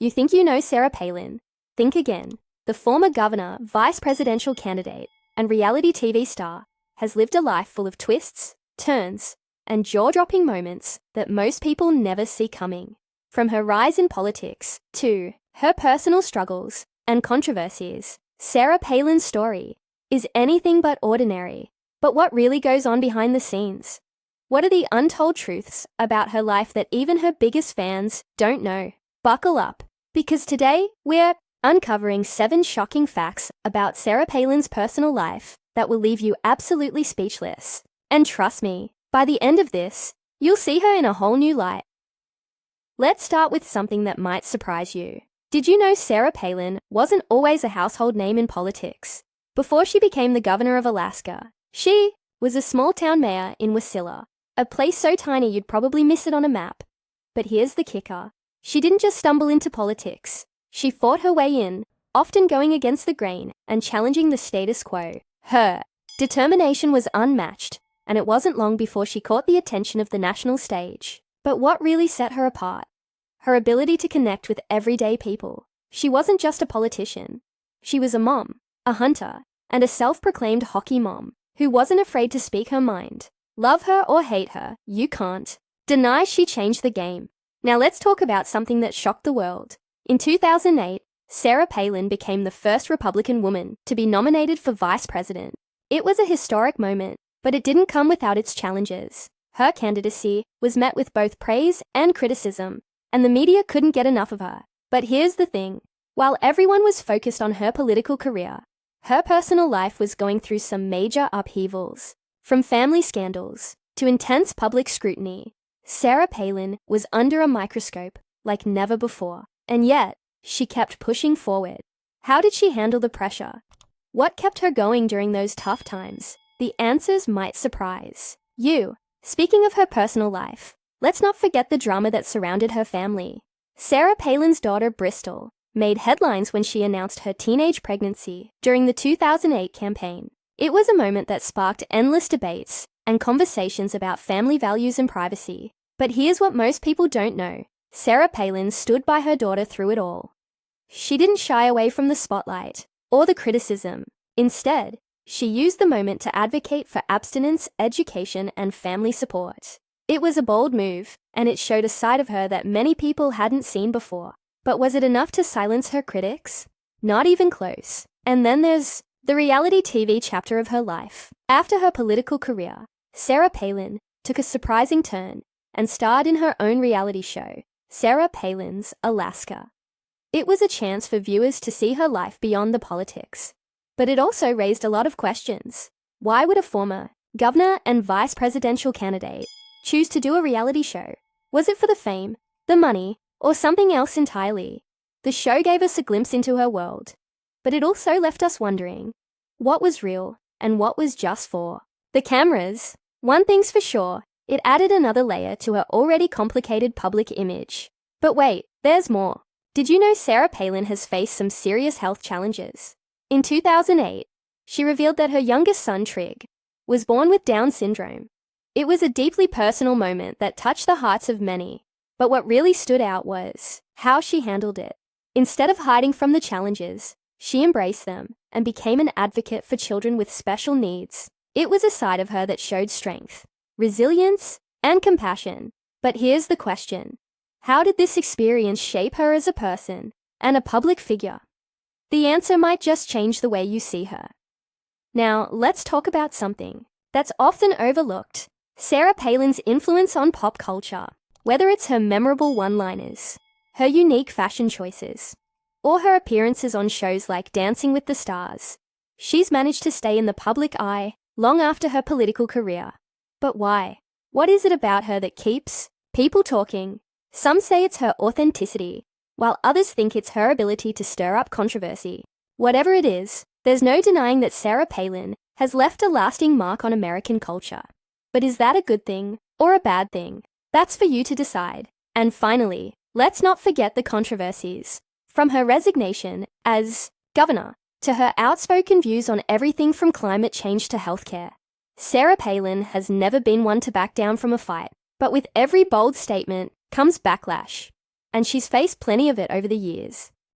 You think you know Sarah Palin? Think again. The former governor, vice presidential candidate, and reality TV star has lived a life full of twists, turns, and jaw-dropping moments that most people never see coming. From her rise in politics to her personal struggles and controversies, Sarah Palin's story is anything but ordinary. But what really goes on behind the scenes? What are the untold truths about her life that even her biggest fans don't know? Buckle up, because today we're uncovering 7 shocking facts about Sarah Palin's personal life that will leave you absolutely speechless. And trust me, by the end of this, you'll see her in a whole new light. Let's start with something that might surprise you. Did you know Sarah Palin wasn't always a household name in politics? Before she became the governor of Alaska, she was a small-town mayor in Wasilla, a place so tiny you'd probably miss it on a map. But here's the kicker. She didn't just stumble into politics. She fought her way in, often going against the grain and challenging the status quo. Her determination was unmatched, and it wasn't long before she caught the attention of the national stage. But what really set her apart? Her ability to connect with everyday people. She wasn't just a politician. She was a mom, a hunter, and a self-proclaimed hockey mom who wasn't afraid to speak her mind. Love her or hate her, you can't deny she changed the game. Now let's talk about something that shocked the world. In 2008, Sarah Palin became the first Republican woman to be nominated for vice president. It was a historic moment, but it didn't come without its challenges. Her candidacy was met with both praise and criticism, and the media couldn't get enough of her. But here's the thing. While everyone was focused on her political career, her personal life was going through some major upheavals. From family scandals to intense public scrutiny, Sarah Palin was under a microscope like never before. And yet, she kept pushing forward. How did she handle the pressure? What kept her going during those tough times? The answers might surprise you. Speaking of her personal life, let's not forget the drama that surrounded her family. Sarah Palin's daughter, Bristol, made headlines when she announced her teenage pregnancy during the 2008 campaign. It was a moment that sparked endless debates and conversations about family values and privacy. But here's what most people don't know. Sarah Palin stood by her daughter through it all. She didn't shy away from the spotlight or the criticism. Instead, she used the moment to advocate for abstinence, education, and family support. It was a bold move, and it showed a side of her that many people hadn't seen before. But was it enough to silence her critics? Not even close. And then there's the reality TV chapter of her life. After her political career, Sarah Palin took a surprising turn and starred in her own reality show, Sarah Palin's Alaska. It was a chance for viewers to see her life beyond the politics. But it also raised a lot of questions. Why would a former governor and vice presidential candidate choose to do a reality show? Was it for the fame, the money, or something else entirely? The show gave us a glimpse into her world, but it also left us wondering what was real and what was just for the cameras. One thing's for sure, it added another layer to her already complicated public image. But wait, there's more. Did you know Sarah Palin has faced some serious health challenges? In 2008, she revealed that her youngest son, Trig, was born with Down syndrome. It was a deeply personal moment that touched the hearts of many. But what really stood out was how she handled it. Instead of hiding from the challenges, she embraced them and became an advocate for children with special needs. It was a side of her that showed strength, resilience, and compassion. But here's the question. How did this experience shape her as a person and a public figure? The answer might just change the way you see her. Now, let's talk about something that's often overlooked. Sarah Palin's influence on pop culture. Whether it's her memorable one-liners, her unique fashion choices, or her appearances on shows like Dancing with the Stars, she's managed to stay in the public eye long after her political career. But why? What is it about her that keeps people talking? Some say it's her authenticity, while others think it's her ability to stir up controversy. Whatever it is, there's no denying that Sarah Palin has left a lasting mark on American culture. But is that a good thing or a bad thing? That's for you to decide. And finally, let's not forget the controversies. From her resignation as governor to her outspoken views on everything from climate change to healthcare, Sarah Palin has never been one to back down from a fight. But with every bold statement comes backlash. and she's faced plenty of it over the years.